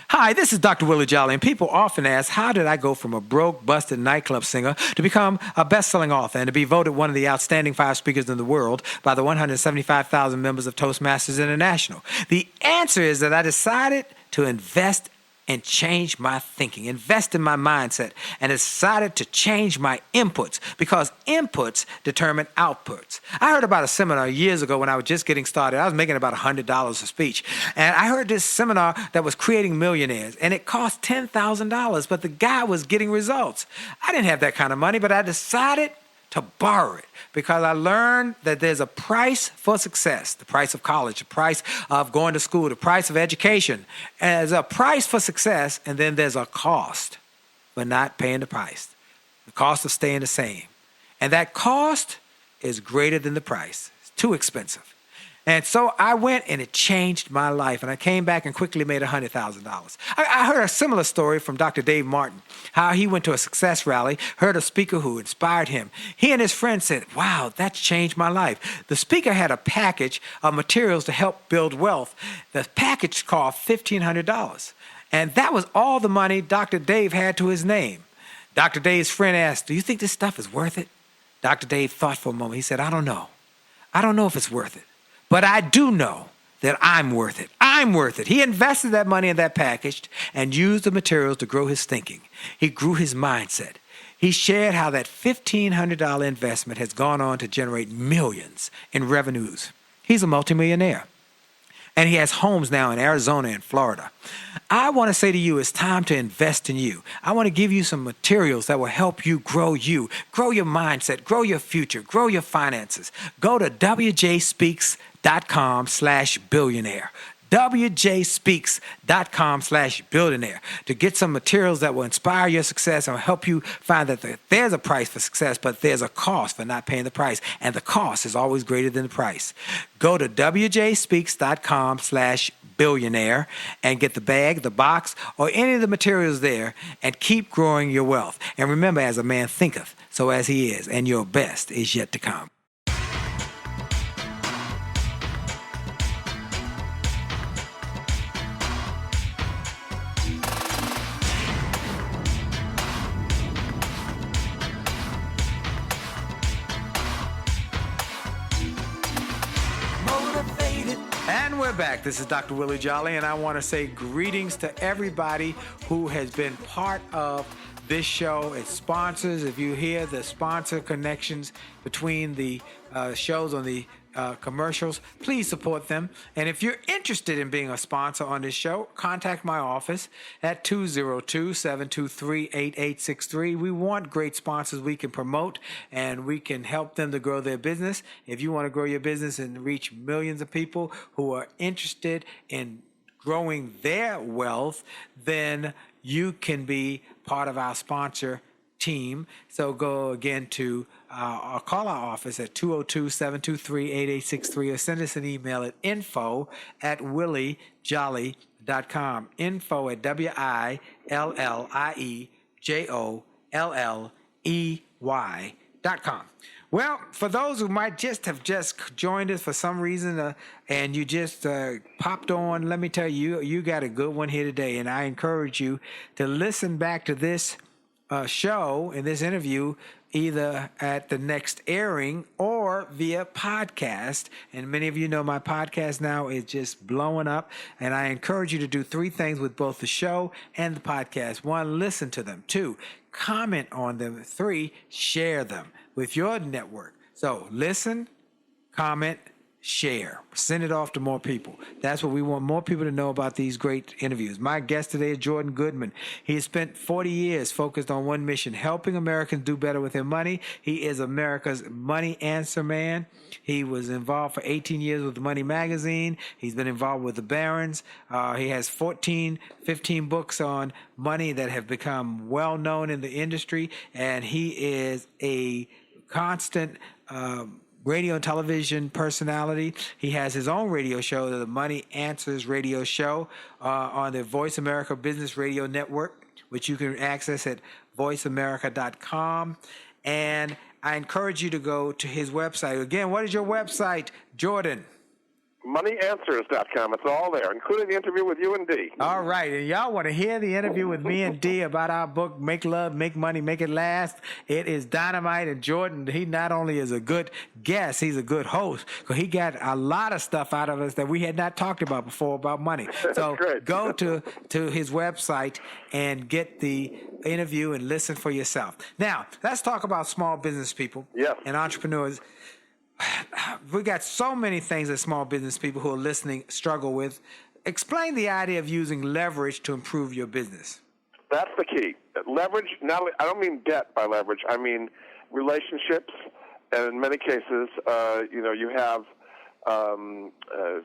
Hi, this is Dr. Willie Jolley, and people often ask, how did I go from a broke, busted nightclub singer to become a best-selling author and to be voted one of the outstanding 5 speakers in the world by the 175,000 members of Toastmasters International? The answer is that I decided to invest and change my thinking, invest in my mindset, and decided to change my inputs because inputs determine outputs. I heard about a seminar years ago when I was just getting started. I was making about $100 a speech. And I heard this seminar that was creating millionaires, and it cost $10,000, but the guy was getting results. I didn't have that kind of money, but I decided to borrow it because I learned that there's a price for success, the price of college, the price of going to school, the price of education. And there's a price for success, and then there's a cost for not paying the price, the cost of staying the same. And that cost is greater than the price. It's too expensive. And so I went and it changed my life. And I came back and quickly made $100,000. I heard a similar story from Dr. Dave Martin, how he went to a success rally, heard a speaker who inspired him. He and his friends said, wow, that's changed my life. The speaker had a package of materials to help build wealth. The package cost $1,500. And that was all the money Dr. Dave had to his name. Dr. Dave's friend asked, do you think this stuff is worth it? Dr. Dave thought for a moment. He said, I don't know. I don't know if it's worth it. But I do know that I'm worth it. I'm worth it. He invested that money in that package and used the materials to grow his thinking. He grew his mindset. He shared how that $1,500 investment has gone on to generate millions in revenues. He's a multimillionaire. And he has homes now in Arizona and Florida. I want to say to you, it's time to invest in you. I want to give you some materials that will help you, grow your mindset, grow your future, grow your finances. Go to wjspeaks.com/billionaire. wjspeaks.com/billionaire to get some materials that will inspire your success and will help you find that there's a price for success, but there's a cost for not paying the price. And the cost is always greater than the price. Go to wjspeaks.com/billionaire and get the bag, the box, or any of the materials there and keep growing your wealth. And remember, as a man thinketh, so as he is, and your best is yet to come. And we're back. This is Dr. Willie Jolley, and I want to say greetings to everybody who has been part of this show. Its sponsors. If you hear the sponsor connections between the shows on the commercials, please support them. And if you're interested in being a sponsor on this show, contact my office at 202-723-8863. We want great sponsors we can promote, and we can help them to grow their business. If you want to grow your business and reach millions of people who are interested in growing their wealth, then you can be part of our sponsor team. So go again to call our office at 202-723-8863 or send us an email at info@williejolly.com. info@WILLIEJOLLEY.com. Well, for those who might have just joined us for some reason and you just popped on, let me tell you, you got a good one here today. And I encourage you to listen back to this show and this interview either at the next airing or via podcast. And many of you know my podcast now is just blowing up. And I encourage you to do three things with both the show and the podcast. One, listen to them. Two, comment on them. Three, share them with your network. So listen, comment, share. Send it off to more people. That's what we want, more people to know about these great interviews. My guest today is Jordan Goodman. He has spent 40 years focused on one mission, helping Americans do better with their money. He is America's money answer man. He was involved for 18 years with Money Magazine. He's been involved with the Barons. He has 15 books on money that have become well known in the industry. And he is a constant radio and television personality. He has his own radio show, the Money Answers Radio Show, on the Voice America Business Radio Network, which you can access at voiceamerica.com. And I encourage you to go to his website. Again, what is your website, Jordan? MoneyAnswers.com. It's all there, including the interview with you and D. All right. And y'all want to hear the interview with me and D about our book, Make Love, Make Money, Make It Last. It is dynamite. And Jordan, he not only is a good guest, he's a good host, because he got a lot of stuff out of us that we had not talked about before about money. So go to his website and get the interview and listen for yourself. Now, let's talk about small business people and entrepreneurs. We got so many things that small business people who are listening struggle with. Explain the idea of using leverage to improve your business. That's the key. Leverage, I don't mean debt by leverage. I mean relationships, and in many cases, you have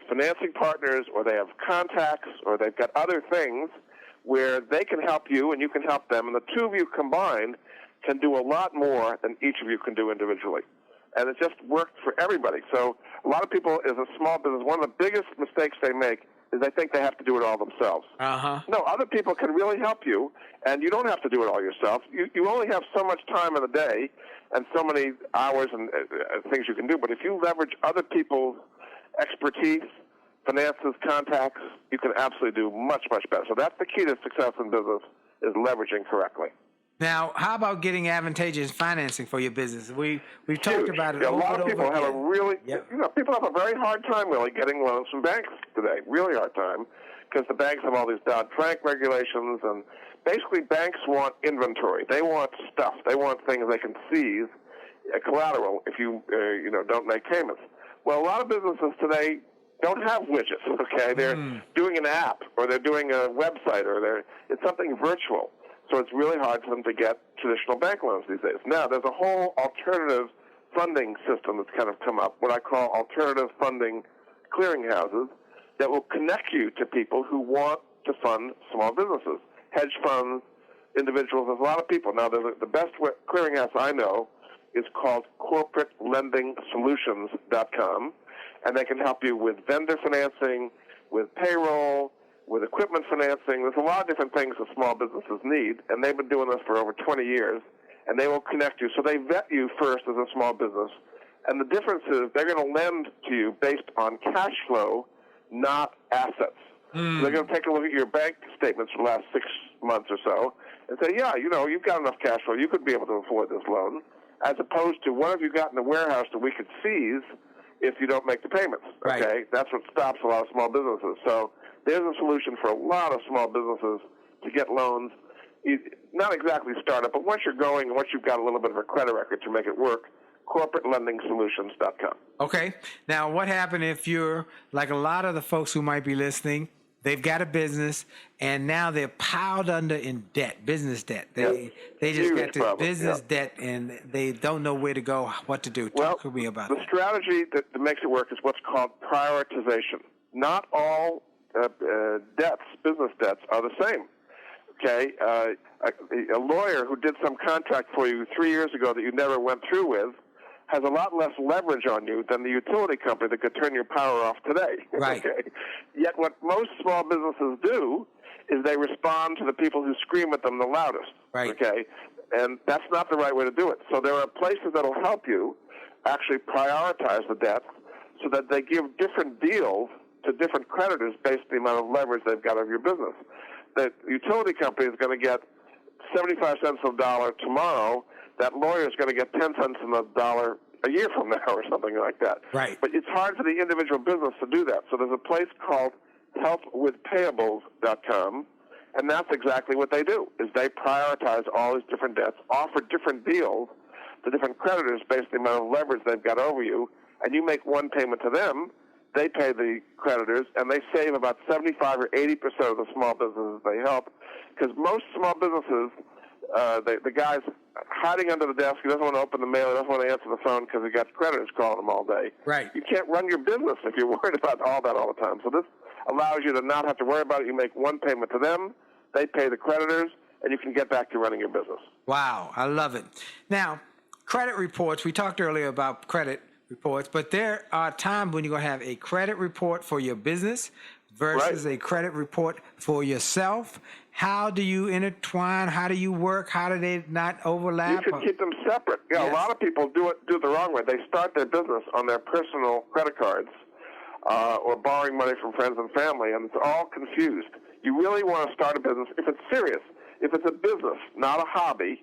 financing partners, or they have contacts, or they've got other things where they can help you and you can help them, and the two of you combined can do a lot more than each of you can do individually. And it just worked for everybody. So a lot of people, as a small business, one of the biggest mistakes they make is they think they have to do it all themselves. No, other people can really help you, and you don't have to do it all yourself. You only have so much time in the day and so many hours and things you can do. But if you leverage other people's expertise, finances, contacts, you can absolutely do much, much better. So that's the key to success in business, is leveraging correctly. Now, how about getting advantageous financing for your business? We've talked about it. A lot of people have a really, people have a very hard time really getting loans from banks today. Really hard time, because the banks have all these Dodd-Frank regulations, and basically banks want inventory. They want stuff. They want things they can seize, collateral, if you don't make payments. Well, a lot of businesses today don't have widgets. Okay, they're doing an app, or they're doing a website, or it's something virtual. So it's really hard for them to get traditional bank loans these days. Now, there's a whole alternative funding system that's kind of come up, what I call alternative funding clearinghouses, that will connect you to people who want to fund small businesses, hedge funds, individuals. There's a lot of people. Now, the best clearinghouse I know is called corporatelendingsolutions.com, and they can help you with vendor financing, with payroll, with equipment financing. There's a lot of different things that small businesses need, and they've been doing this for over 20 years, and they will connect you. So they vet you first as a small business, and the difference is they're going to lend to you based on cash flow, not assets. So they're going to take a look at your bank statements for the last 6 months or so and say, yeah, you've got enough cash flow. You could be able to afford this loan, as opposed to what have you got in the warehouse that we could seize if you don't make the payments. Okay? Right. That's what stops a lot of small businesses. So there's a solution for a lot of small businesses to get loans. Not exactly startup, but once you're going and once you've got a little bit of a credit record to make it work, corporateleNdingsolutions.com. Okay. Now, what happened if you're like a lot of the folks who might be listening? They've got a business, and now they're piled under in debt, business debt. They just Huge got this problem. business debt, and they don't know where to go, what to do. Talk to me about the that. strategy that makes it work is what's called prioritization. Not all debts, business debts, are the same. Okay, a lawyer who did some contract for you 3 years ago that you never went through with has a lot less leverage on you than the utility company that could turn your power off today. Right. Okay? Yet what most small businesses do is they respond to the people who scream at them the loudest. Right. Okay, and that's not the right way to do it. So there are places that will help you actually prioritize the debt so that they give different deals to different creditors based on the amount of leverage they've got of your business. The utility company is going to get 75 cents on the dollar tomorrow. That lawyer is going to get 10 cents on the dollar a year from now or something like that. Right. But it's hard for the individual business to do that. So there's a place called helpwithpayables.com, and that's exactly what they do, is they prioritize all these different debts, offer different deals to different creditors based on the amount of leverage they've got over you, and you make one payment to them, they pay the creditors, and they save about 75 or 80% of the small businesses they help, because most small businesses, the guy's hiding under the desk, he doesn't want to open the mail, he doesn't want to answer the phone because he got creditors calling him all day. Right. You can't run your business if you're worried about all that all the time. So this allows you to not have to worry about it. You make one payment to them, they pay the creditors, and you can get back to running your business. Wow, I love it. Now, credit reports, we talked earlier about credit reports, but there are times when you're going to have a credit report for your business versus a credit report for yourself. How do you intertwine? How do you work? How do they not overlap? You should keep them separate. Yeah, Yes. A lot of people do it the wrong way. They start their business on their personal credit cards or borrowing money from friends and family, and it's all confused. You really want to start a business, if it's serious, if it's a business, not a hobby,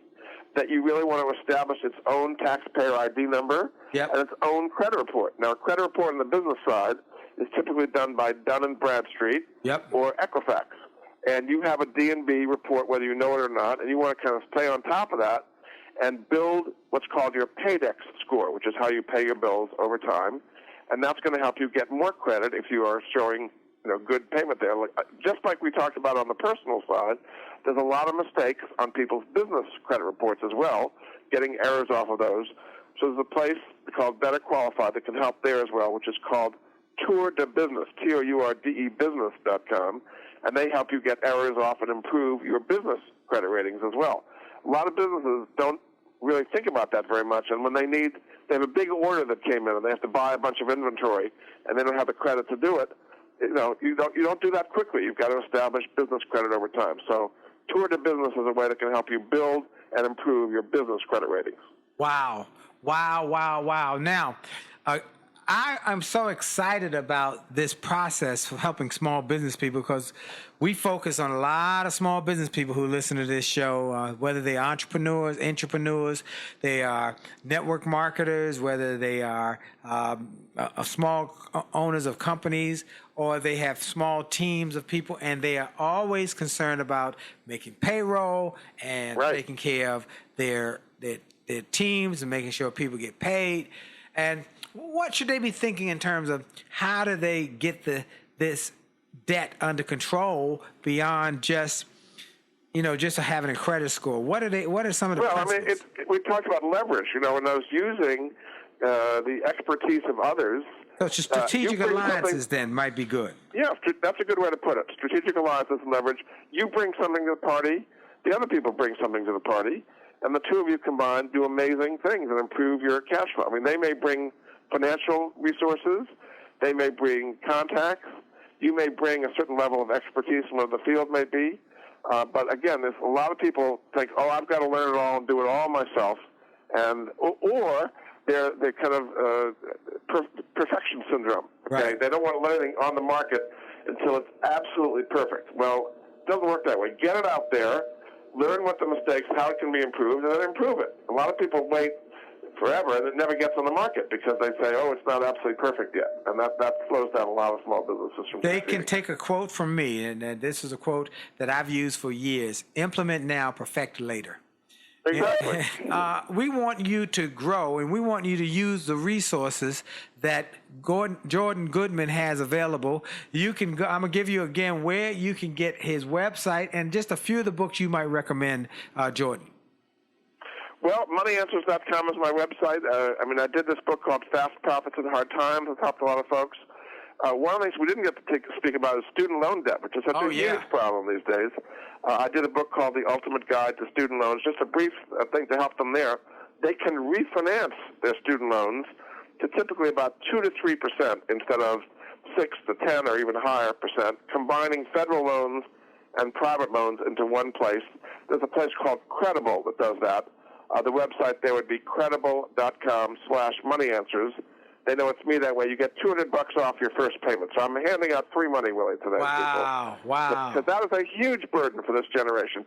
that you really want to establish its own taxpayer ID number Yep. and its own credit report. Now, a credit report on the business side is typically done by Dun & Bradstreet Yep. or Equifax. And you have a D&B report whether you know it or not, and you want to kind of stay on top of that and build what's called your Paydex score, which is how you pay your bills over time. And that's going to help you get more credit if you are showing good payment there. Just like we talked about on the personal side, there's a lot of mistakes on people's business credit reports as well, getting errors off of those. So there's a place called Better Qualified that can help there as well, which is called Tour de Business, TOURDE business.com, and they help you get errors off and improve your business credit ratings as well. A lot of businesses don't really think about that very much, and when they have a big order that came in and they have to buy a bunch of inventory and they don't have the credit to do it, you don't do that quickly. You've got to establish business credit over time. So Tour de Business is a way that can help you build and improve your business credit ratings. Wow. Now, I'm so excited about this process for helping small business people because we focus on a lot of small business people who listen to this show, whether they are entrepreneurs, they are network marketers, whether they are small owners of companies, or they have small teams of people, and they are always concerned about making payroll and taking care of their teams and making sure people get paid. And what should they be thinking in terms of how do they get this debt under control beyond just having a credit score? What are some of the principles? We talked about leverage, and those using the expertise of others. So strategic alliances then might be good. Yeah, that's a good way to put it. Strategic alliances and leverage. You bring something to the party, the other people bring something to the party, and the two of you combined do amazing things and improve your cash flow. I mean, they may bring financial resources, they may bring contacts, you may bring a certain level of expertise in what the field may be. But again, there's a lot of people think, I've got to learn it all and do it all myself, or they're kind of perfection syndrome. Okay, right. They don't want to let anything on the market until it's absolutely perfect. Well, it doesn't work that way. Get it out there, learn what the mistakes, how it can be improved, and then improve it. A lot of people wait forever, and it never gets on the market because they say, it's not absolutely perfect yet. And that slows down a lot of small businesses from They succeeding. can take a quote from me, and this is a quote that I've used for years: implement now, perfect later. Exactly. We want you to grow, and we want you to use the resources that Jordan Goodman has available. You can go, I'm going to give you again where you can get his website and just a few of the books you might recommend, Jordan. Well, moneyanswers.com is my website. I did this book called Fast Profits in Hard Times. It's helped a lot of folks. One of the things we didn't get to speak about is student loan debt, which is such a huge problem these days. I did a book called The Ultimate Guide to Student Loans, just a brief thing to help them there. They can refinance their student loans to typically about 2 to 3% instead of 6 to 10 or even higher percent, combining federal loans and private loans into one place. There's a place called Credible that does that. The website there would be credible.com/moneyanswers. They know it's me that way. You get $200 off your first payment. So I'm handing out free money, Willie, today. Wow. Because that is a huge burden for this generation.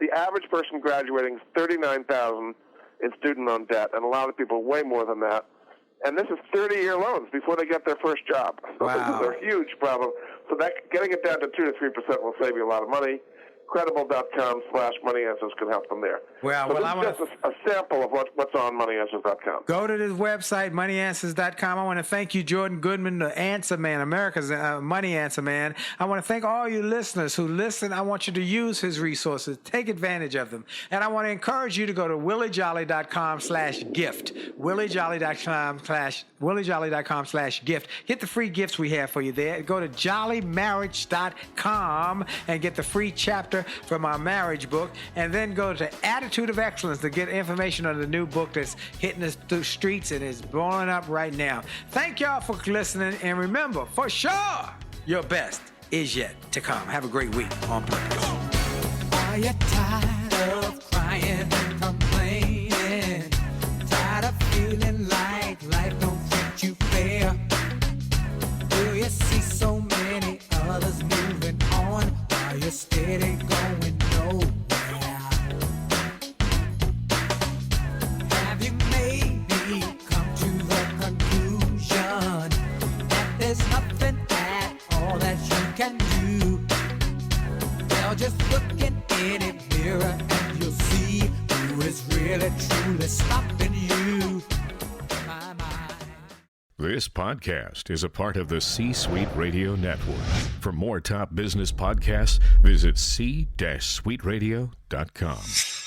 The average person graduating is $39,000 in student loan debt, and a lot of people way more than that. And this is 30-year loans before they get their first job. So this is a huge problem. So getting it down to 2 to 3% will save you a lot of money. Credible.com/moneyanswers can help them there. So this is just a sample of what's on moneyanswers.com. Go to this website, moneyanswers.com. I want to thank you, Jordan Goodman, the Answer Man, America's Money Answer Man. I want to thank all you listeners who listen. I want you to use his resources. Take advantage of them. And I want to encourage you to go to williejolly.com/gift. williejolly.com/gift. Get the free gifts we have for you there. Go to jollymarriage.com and get the free chapter from our marriage book, and then go to Attitude of Excellence to get information on the new book that's hitting the streets and is blowing up right now. Thank y'all for listening, and remember, for sure, your best is yet to come. Have a great week on purpose. Are you tired of crying and complaining? Tired of feeling like life don't treat you fair? Do you see so many others moving on while you're steady going nowhere? Have you maybe come to the conclusion that there's nothing at all that you can do? Well, just look in any mirror and you'll see who is really truly stopping you. This podcast is a part of the C-Suite Radio Network. For more top business podcasts, visit c-suiteradio.com.